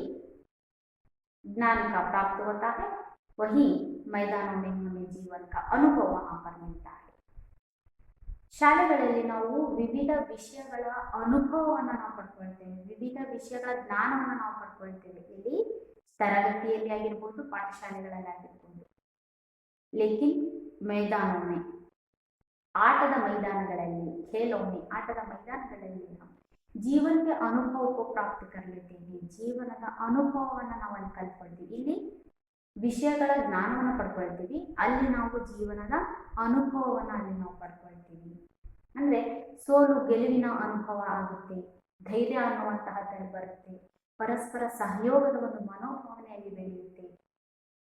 ज्ञान का प्राप्त होता है, वही मैदानों में हमें जीवन का अनुभव वहां पर मिलता है. ಶಾಲೆಗಳಲ್ಲಿ ನಾವು ವಿವಿಧ ವಿಷಯಗಳ ಅನುಭವವನ್ನು ನಾವು ಪಡ್ಕೊಳ್ತೇವೆ, ವಿವಿಧ ವಿಷಯಗಳ ಜ್ಞಾನವನ್ನು ನಾವು ಪಡ್ಕೊಳ್ತೇವೆ. ಇಲ್ಲಿ ತರಗತಿಯಲ್ಲಿ ಆಗಿರ್ಬೋದು, ಪಾಠಶಾಲೆಗಳಲ್ಲಿ ಆಗಿರ್ಬೋದು. ಲೇಕಿನ್ मैदानों में, ಆಟದ ಮೈದಾನಗಳಲ್ಲಿ, खेलों में, ಆಟದ ಮೈದಾನಗಳಲ್ಲಿ ಜೀವನದ ಅನುಭವಕ್ಕೂ ಪ್ರಾಪ್ತ कर लेते हैं ಜೀವನದ ಅನುಭವವನ್ನು ನಾವು ಅಲ್ಲಿ ಕಲ್ತ್ಕೊಳ್ತೀವಿ ಇಲ್ಲಿ ವಿಷಯಗಳ ಜ್ಞಾನವನ್ನು ಪಡ್ಕೊಳ್ತೀವಿ ಅಲ್ಲಿ ನಾವು ಜೀವನದ ಅನುಭವವನ್ನು ಅಲ್ಲಿ ನಾವು ಪಡ್ಕೊಳ್ತೀವಿ ಅಂದ್ರೆ ಸೋಲು ಗೆಲುವಿನ ಅನುಭವ ಆಗುತ್ತೆ ಧೈರ್ಯ ಅನ್ನುವಂತಹದ್ದು ಬರುತ್ತೆ ಪರಸ್ಪರ ಸಹಯೋಗದ ಒಂದು ಮನೋಭಾವನೆಯಲ್ಲಿ ಬೆಳೆಯುತ್ತೆ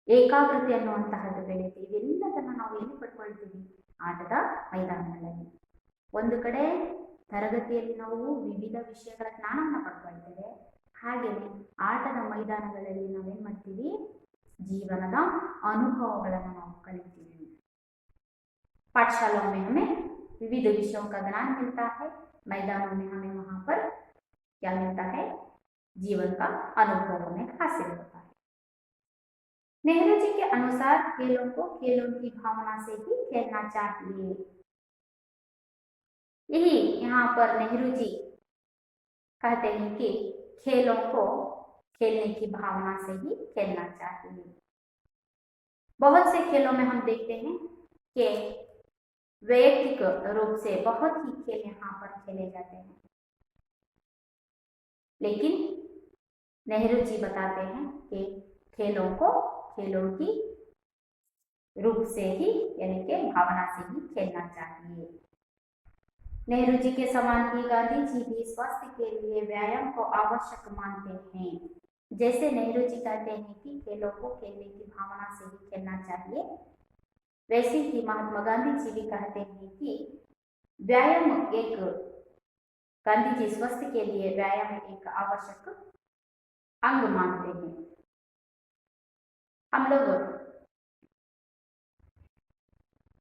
ಏಕಾಗ್ರತೆ ಅನ್ನುವಂತಹದ್ದು ಬೆಳೆಯುತ್ತೆ ಇವೆಲ್ಲದನ್ನು ನಾವು ಎಲ್ಲಿ ಪಡ್ಕೊಳ್ತೀವಿ ಆಟದ ಮೈದಾನಗಳಲ್ಲಿ ಒಂದು ಕಡೆ ತರಗತಿಯಲ್ಲಿ ನಾವು ವಿವಿಧ ವಿಷಯಗಳ ಜ್ಞಾನವನ್ನು ಪಡ್ಕೊಳ್ತೇವೆ ಹಾಗೆಯೇ ಆಟದ ಮೈದಾನಗಳಲ್ಲಿ ನಾವೇನ್ ಮಾಡ್ತೀವಿ जीवनದ अनुभवಗಳನ್ನು ನಾವು ಕಲಿತೀವಿ पाठशालाओं में हमें विविध विषयों का ज्ञान मिलता है मैदानों में हमें वहां पर क्या मिलता है जीवन का अनुभव हमें हासिल होता है नेहरू जी के अनुसार खेलों को खेलों की भावना से ही खेलना चाहिए यही यहाँ पर नेहरू जी कहते हैं कि खेलों को खेलने की भावना से ही खेलना चाहिए बहुत से खेलों में हम देखते हैं कि वैयक्तिक रूप से बहुत ही खेल यहाँ पर खेले जाते हैं लेकिन नेहरू जी बताते हैं कि खेलों को खेलों की रूप से ही यानी कि भावना से ही खेलना चाहिए नेहरू जी के समान ही गांधी जी भी स्वास्थ्य के लिए व्यायाम को आवश्यक मानते हैं जैसे नेहरू जी कहते हैं कि खेलों को खेलने की भावना से ही खेलना चाहिए वैसे ही महात्मा गांधी जी भी कहते हैं कि व्यायाम एक गांधी जी स्वास्थ्य के लिए व्यायाम एक आवश्यक अंग मानते हैं हम लोग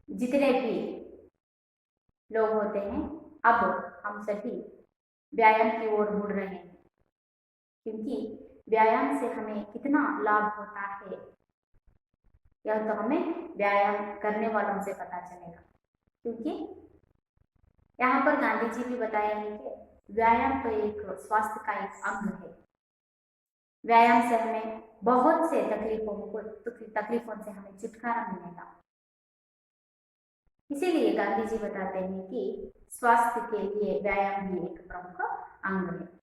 जितने भी लोग होते हैं अब हम सभी व्यायाम की ओर मुड़ रहे हैं क्योंकि व्यायाम से हमें कितना लाभ होता है यह तो हमें व्यायाम करने वालों से पता चलेगा क्योंकि यहाँ पर गांधी जी भी बताया है कि व्यायाम तो एक स्वास्थ्य का एक अंग है व्यायाम से हमें बहुत से तकलीफों से हमें छुटकारा मिलेगा इसीलिए गांधी जी बताते हैं कि स्वास्थ्य के लिए व्यायाम भी एक प्रमुख अंग है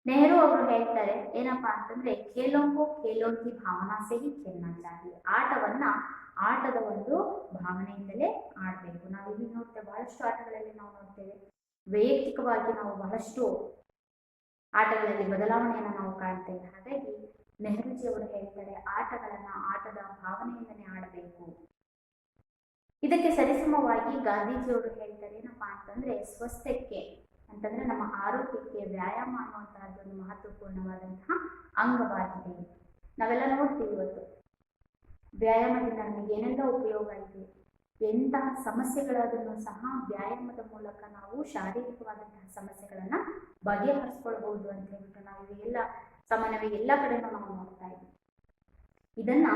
नेहरू ಅವರು ಹೇಳ್ತಾರೆ ಏನಪ್ಪಾ ಅಂತಂದ್ರೆ ಖೇಲೋಂಕೋ ಖೇಲೋಂ ಕಿ ಭಾವನಾ ಸೆ ಹಿ ಖೇಲ್ನಾ ಚಾಹಿಯೆ ಆಟವನ್ನ ಆಟದ ಒಂದು ಭಾವನೆಯಿಂದಲೇ ಆಡಬೇಕು ನಾವು ಇಲ್ಲಿ ನೋಡ್ತೇವೆ ಬಹಳಷ್ಟು ಆಟಗಳಲ್ಲಿ ನಾವು ನೋಡ್ತೇವೆ ವೈಯಕ್ತಿಕವಾಗಿ ನಾವು ಬಹಳಷ್ಟು ಆಟಗಳಲ್ಲಿ ಬದಲಾವಣೆಯನ್ನು ನಾವು ಕಾಣ್ತೇವೆ ಹಾಗಾಗಿ ನೆಹರೂಜಿ ಅವರು ಹೇಳ್ತಾರೆ ಆಟಗಳನ್ನ ಆಟದ ಭಾವನೆಯಿಂದಲೇ ಆಡಬೇಕು ಇದಕ್ಕೆ ಸರಿಸಮವಾಗಿ ಗಾಂಧೀಜಿಯವರು ಹೇಳ್ತಾರೆ ಏನಪ್ಪಾ ಅಂತಂದ್ರೆ ಸ್ವಸ್ಥಕ್ಕೆ ಅಂತಂದ್ರೆ ನಮ್ಮ ಆರೋಗ್ಯಕ್ಕೆ ವ್ಯಾಯಾಮ ಅನ್ನುವಂತಹದ್ದು ಒಂದು ಮಹತ್ವಪೂರ್ಣವಾದಂತಹ ಅಂಗವಾಗಿದೆ ನಾವೆಲ್ಲ ನೋಡ್ತೀವಿ ಇವತ್ತು ವ್ಯಾಯಾಮದಿಂದ ನಮಗೆ ಏನೆಲ್ಲ ಉಪಯೋಗ ಇದೆ ಎಂತಹ ಸಮಸ್ಯೆಗಳಾದ್ರೂ ಸಹ ವ್ಯಾಯಾಮದ ಮೂಲಕ ನಾವು ಶಾರೀರಿಕವಾದಂತಹ ಸಮಸ್ಯೆಗಳನ್ನ ಬಗೆಹರಿಸ್ಕೊಳ್ಬಹುದು ಅಂತ ಹೇಳ್ಬಿಟ್ಟು ನಾವು ಇವೆಲ್ಲ ಸಾಮಾನ್ಯವಾಗಿ ಎಲ್ಲ ಕಡೆನೂ ನಾವು ನೋಡ್ತಾ ಇದ್ದೀವಿ ಇದನ್ನ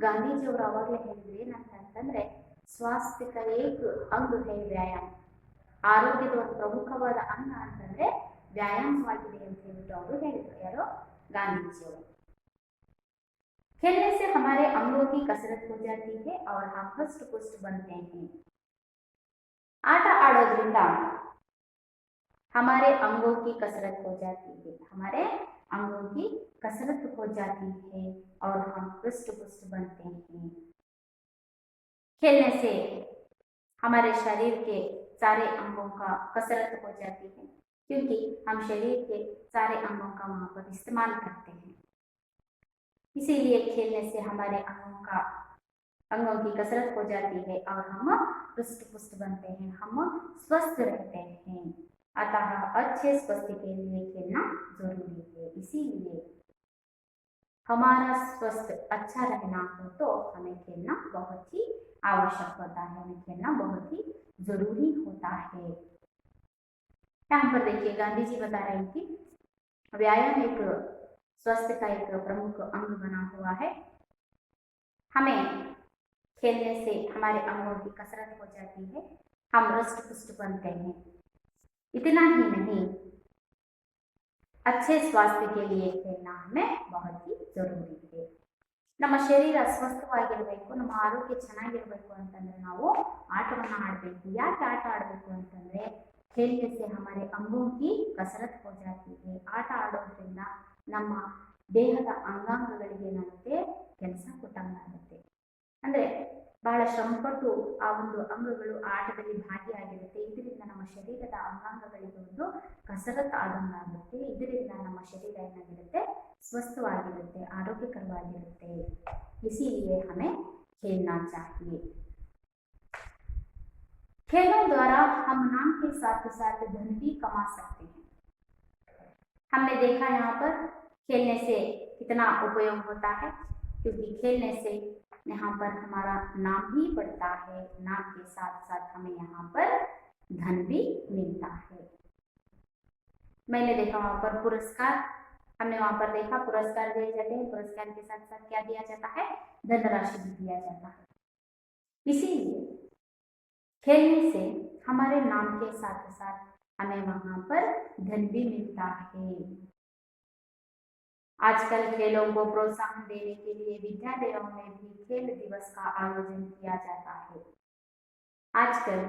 ಗಾಂಧೀಜಿಯವರು ಅವಾಗಲೇ ಹೇಳಿದ್ರು ಏನಂತಂದ್ರೆ स्वास्थ्य का एक अंग है व्यायाम ಆರೋಗ್ಯದ ಒಂದು ಪ್ರಮುಖವಾದ ಅಂಗ ಅಂತಂದ್ರೆ ವ್ಯಾಯಾಮವಾಗಿದೆ ಅಂತ ಹೇಳ್ಬಿಟ್ಟು ಅವರು ಹೇಳಿದ್ರು ಯಾರು ಗಾಂಧೀಜಿಯವರು खेलने से हमारे अंगों की कसरत हो जाती है और हम हष्ट पुष्ट बनते हैं आट आड़ोद्रिंद हमारे अंगों की कसरत हो जाती है हमारे अंगों की कसरत हो जाती है और हम हष्ट पुष्ट बनते हैं खेलने से हमारे शरीर के सारे अंगों का कसरत हो जाती है क्योंकि हम शरीर के सारे अंगों का वहां पर इस्तेमाल करते हैं इसीलिए खेलने से हमारे अंगों की कसरत हो जाती है और हम हृष्ट पुष्ट बनते हैं हम स्वस्थ रहते हैं अतः अच्छे स्वास्थ्य के लिए खेलना जरूरी है इसीलिए हमारा स्वास्थ्य अच्छा रहना हो तो हमें खेलना बहुत ही आवश्यक होता है हमें खेलना बहुत ही जरूरी होता है यहाँ पर देखिए गांधी जी बता रहे हैं कि व्यायाम एक स्वास्थ्य का एक प्रमुख अंग बना हुआ है हमें खेलने से हमारे अंगों की कसरत हो जाती है हम हृष्ट पुष्ट बनते हैं इतना ही नहीं अच्छे स्वास्थ्य के लिए खेलना हमें बहुत ही जरूरी है ನಮ್ಮ ಶರೀರ ಸ್ವಸ್ಥವಾಗಿರಬೇಕು ನಮ್ಮ ಆರೋಗ್ಯ ಚೆನ್ನಾಗಿರಬೇಕು ಅಂತಂದ್ರೆ ನಾವು ಆಟವನ್ನು ಆಡಬೇಕು ಯಾಕೆ ಆಟ ಆಡಬೇಕು ಅಂತಂದ್ರೆ खेलने से हमारे अंगों की कसरत हो जाती है. ಆಟ ಆಡೋದ್ರಿಂದ ನಮ್ಮ ದೇಹದ ಅಂಗಾಂಗಗಳಿಗೆ ಏನಾಗುತ್ತೆ, ಕೆಲಸ ಕೊಟ್ಟಂಗಾಗುತ್ತೆ. ಅಂದ್ರೆ ಬಹಳ ಶ್ರಮಪಟ್ಟು ಆ ಒಂದು ಅಂಗಗಳು ಆಟದಲ್ಲಿ ಭಾಗಿಯಾಗಿರುತ್ತೆ. ಇದರಿಂದ ನಮ್ಮ ಶರೀರದ ಅಂಗಾಂಗಗಳಿಗೆ ಒಂದು ಕಸರತ್ತು ಆದಂಗಾಗುತ್ತೆ. ಇದರಿಂದ ನಮ್ಮ ಶರೀರ ಏನಾಗಿರುತ್ತೆ, ಸ್ವಸ್ಥವಾಗಿರುತ್ತೆ, ಆರೋಗ್ಯಕರವಾಗಿರುತ್ತೆ. इसीलिए हमें खेलना चाहिए. खेलों द्वारा हम नाम के साथ साथ धन भी कमा सकते हैं. हमने देखा यहाँ पर खेलने से कितना उपयोग होता है, क्योंकि खेलने से यहाँ पर हमारा नाम भी बढ़ता है. नाम के साथ साथ हमें यहाँ पर धन भी मिलता है. मैंने देखा वहाँ पर पुरस्कार, हमने वहाँ पर देखा पुरस्कार दिए जाते हैं. पुरस्कार के साथ साथ क्या दिया जाता है, धनराशि भी दिया जाता है. इसीलिए खेलने से हमारे नाम के साथ साथ हमें वहाँ पर धन भी मिलता है. आजकल खेलों को प्रोत्साहन देने के लिए विद्यालयों में भी खेल दिवस का आयोजन किया जाता है. आजकल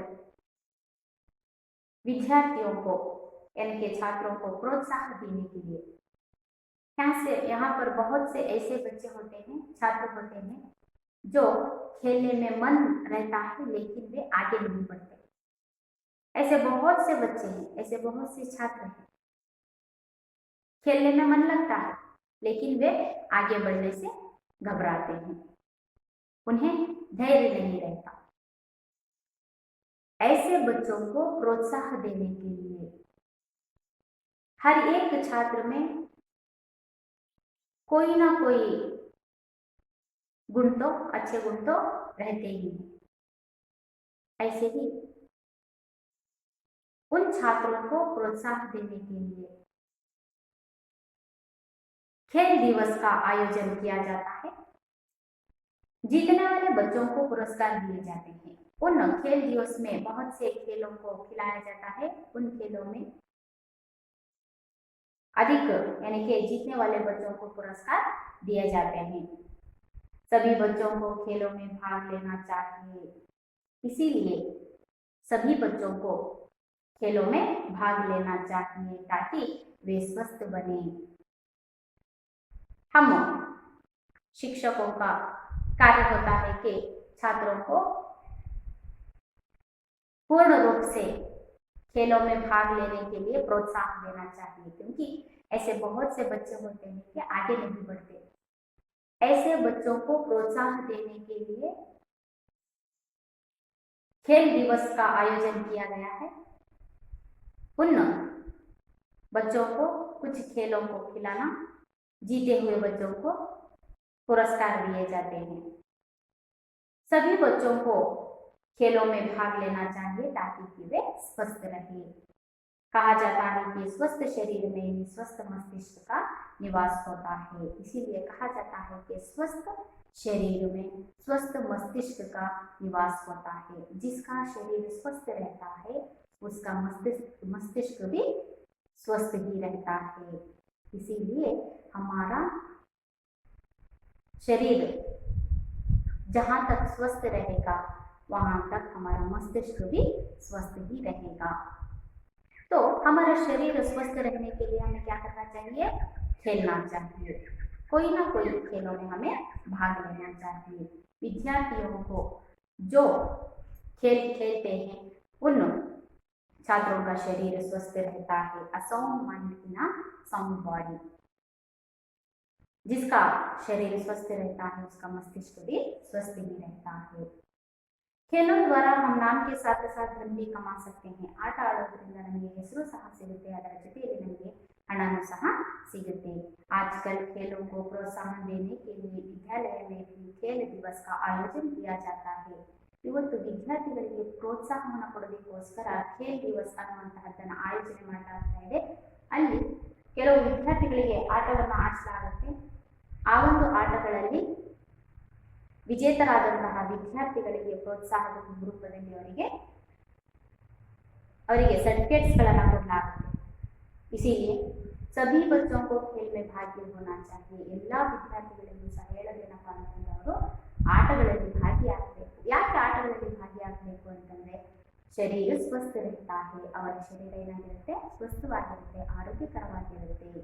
विद्यार्थियों को यानी कि छात्रों को प्रोत्साहन देने के लिए यहाँ पर बहुत से ऐसे बच्चे होते हैं, छात्र होते हैं जो खेलने में मन रहता है लेकिन वे आगे नहीं बढ़ते. ऐसे बहुत से बच्चे हैं, ऐसे बहुत से छात्र हैं, खेलने में मन लगता है लेकिन वे आगे बढ़ने से घबराते हैं, उन्हें धैर्य नहीं रहता. ऐसे बच्चों को प्रोत्साहन देने के लिए हर एक छात्र में कोई ना कोई गुण तो, अच्छे गुण तो रहते ही हैं. ऐसे ही उन छात्रों को प्रोत्साहन देने के लिए खेल दिवस का आयोजन किया जाता है. जीतने वाले बच्चों को पुरस्कार दिए जाते हैं. उन खेल दिवस में बहुत से खेलों को खिलाया जाता है. उन खेलों में अधिक यानी कि जीतने वाले बच्चों को पुरस्कार दिए जाते हैं. सभी बच्चों को खेलों में भाग लेना चाहिए. इसीलिए सभी बच्चों को खेलों में भाग लेना चाहिए ताकि वे स्वस्थ बने. हम शिक्षकों का कार्य होता है कि छात्रों को पूर्ण रूप से खेलों में भाग लेने के लिए प्रोत्साहन देना चाहिए, क्योंकि ऐसे बहुत से बच्चे होते हैं कि आगे नहीं बढ़ते. ऐसे बच्चों को प्रोत्साहन देने के लिए खेल दिवस का आयोजन किया गया है. उन बच्चों को कुछ खेलों को खिलाना, जीते हुए बच्चों को पुरस्कार दिए जाते हैं. सभी बच्चों को खेलों में भाग लेना चाहिए ताकि वे स्वस्थ रहें. कहा जाता है कि स्वस्थ शरीर में ही स्वस्थ मस्तिष्क का निवास होता है. इसीलिए कहा जाता है कि स्वस्थ शरीर में स्वस्थ मस्तिष्क का निवास होता है. जिसका शरीर स्वस्थ रहता है उसका मस्तिष्क भी स्वस्थ ही रहता है. इसीलिए हमारा शरीर जहाँ तक स्वस्थ रहेगा वहाँ तक हमारा मस्तिष्क भी स्वस्थ ही रहेगा. तो हमारा शरीर स्वस्थ रहने के लिए हमें क्या करना चाहिए, खेलना चाहिए. कोई ना कोई खेलों में हमें भाग लेना चाहिए. विद्यार्थियों को जो खेल खेलते हैं उन छात्रों का शरीर स्वस्थ रहता है. A sound mind in a sound body. जिसका शरीर स्वस्थ रहता है उसका मस्तिष्क भी स्वस्थ ही रहता है. खेलों द्वारा हम नाम के साथ साथ धन भी कमा सकते हैं. ಆಟ ಆಡೋದ್ರಿಂದ ನಮಗೆ ಹೆಸರು ಸಹ ಸಿಗುತ್ತೆ, ಅದರ ಜೊತೆಯಲ್ಲಿ ನಮಗೆ ಹಣನೂ ಸಹ ಸಿಗುತ್ತೆ. आजकल खेलों को प्रोत्साहन देने के लिए विद्यालय में भी खेल दिवस का आयोजन किया जाता है. ಇವತ್ತು ವಿದ್ಯಾರ್ಥಿಗಳಿಗೆ ಪ್ರೋತ್ಸಾಹವನ್ನು ಕೊಡೋದಕ್ಕೋಸ್ಕರ ಖೇಲ್ ದಿವಸ್ ಅನ್ನುವಂತಹದ್ದನ್ನು ಆಯೋಜನೆ ಮಾಡಲಾಗ್ತಾ ಇದೆ. ಅಲ್ಲಿ ಕೆಲವು ವಿದ್ಯಾರ್ಥಿಗಳಿಗೆ ಆಟವನ್ನು ಆಡಿಸಲಾಗುತ್ತೆ. ಆ ಒಂದು ಆಟಗಳಲ್ಲಿ ವಿಜೇತರಾದಂತಹ ವಿದ್ಯಾರ್ಥಿಗಳಿಗೆ ಪ್ರೋತ್ಸಾಹದ ರೂಪದಲ್ಲಿ ಅವರಿಗೆ ಸರ್ಟಿಫಿकेट्सಗಳನ್ನು ಕೊಡಲಾಗುತ್ತೆ. इसीलिए सभी बच्चों को खेल में भागी होना चाहिए. ಎಲ್ಲ ವಿದ್ಯಾರ್ಥಿಗಳಿಗೂ ಸಹ ಹೇಳೋದೇನಪ್ಪ ಅಂತಂದ್ರೆ ಅವರು ಆಟಗಳಲ್ಲಿ ಭಾಗಿಯಾಗಬೇಕು. ಯಾಕೆ ಆಟಗಳಲ್ಲಿ ಭಾಗಿಯಾಗಬೇಕು ಅಂತಂದ್ರೆ ಶರೀರ ಸ್ವಸ್ಥ रहता है ಅವರ ಶರೀರ ಏನಾಗಿರುತ್ತೆ ಸ್ವಸ್ಥವಾಗಿರುತ್ತೆ ಆರೋಗ್ಯಕರವಾಗಿರುತ್ತೆ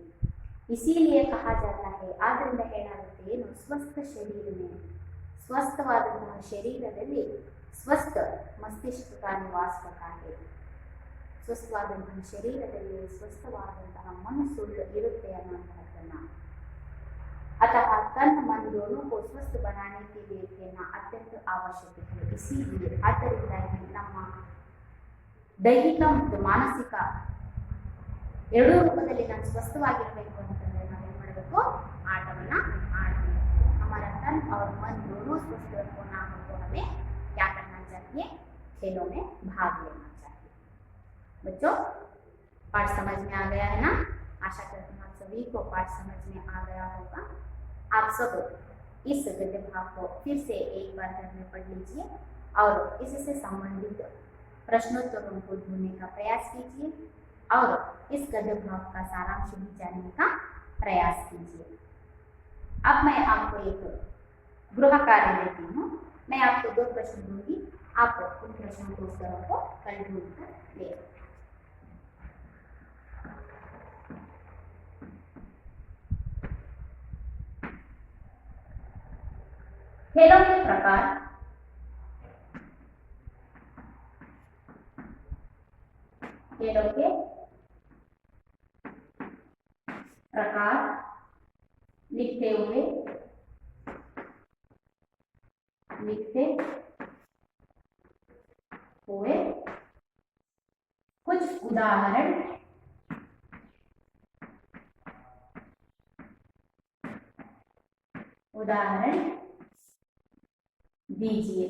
इसीलिए कहा जाता है ಆದ್ದರಿಂದ ಹೇಳಾಗುತ್ತೆ ಏನು ಸ್ವಸ್ಥ ಶರೀರನೇ ಸ್ವಸ್ಥವಾದಂತಹ ಶರೀರದಲ್ಲಿ ಸ್ವಸ್ಥ ಮಸ್ತಿಷ್ಕ का निवास होता है ಸ್ವಸ್ಥವಾದಂತಹ ಶರೀರದಲ್ಲಿ ಸ್ವಸ್ಥವಾದಂತಹ ಮನಸ್ಸು ಇರುತ್ತೆ ಅನ್ನುವಂಥದ್ದನ್ನು अतः तन मन दोनों को स्वस्थ बनाने के लिए खेलना अत्यंत आवश्यक है इसीलिए आದ್ದರಿಂದಾಗಿ ನಮ್ಮ ದೈಹಿಕ ಮತ್ತು ಮಾನಸಿಕ ಎರಡೂ ರೂಪದಲ್ಲಿ ನಾನು ಸ್ವಸ್ಥವಾಗಿರಬೇಕು ಅಂತಂದ್ರೆ ನಾವೇನು ಮಾಡಬೇಕು ಆಟವನ್ನು ಆಡಬೇಕು हमारा तन और मन दोनों स्वस्थ होना हो तो हमें क्या करना चाहिए खेलों में भाग लेना चाहिए बच्चों पाठ समझ में आ गया है ना आशा करती हूँ आप सभी को पाठ समझ में आ गया होगा आप सब इस गद्य भाग को फिर से एक बार घर में पढ़ लीजिए और इससे संबंधित प्रश्नोत्तरों को ढूंढने का प्रयास कीजिए और इस गद्य भाग का सारांश भी जानने का प्रयास कीजिए अब मैं आपको एक गृह कार्य देती हूँ मैं आपको 2 प्रश्न दूंगी आप उन प्रश्नों के उत्तरों को कल ढूंढ कर ले खेलों के प्रकार खेलों के प्रकार लिखते हुए कुछ उदाहरण दीजिए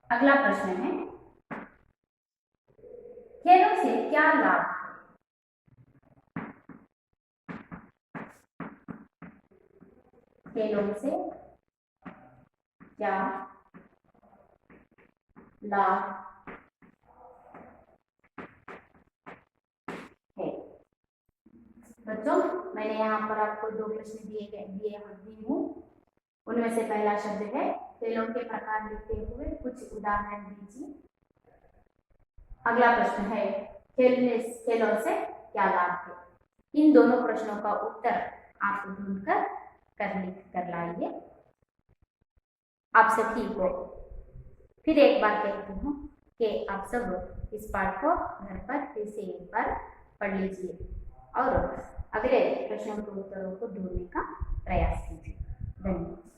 अगला प्रश्न है खेलों से क्या लाभ है खेलों से क्या लाभ है बच्चों मैंने यहाँ पर आपको 2 प्रश्न दी हूँ उनमें से पहला शब्द है खेलों के प्रकार लिखते हुए कुछ उदाहरण दीजिए अगला प्रश्न है खेलों से क्या लाभ है इन दोनों प्रश्नों का उत्तर आप ढूंढकर लिख कर लाइए आप सभी को फिर एक बार कहती हूँ कि आप सब इस पाठ को घर पर फिर से एक बार पढ़ लीजिए और अगले प्रश्नों के उत्तरों को ढूंढने का प्रयास कीजिए धन्यवाद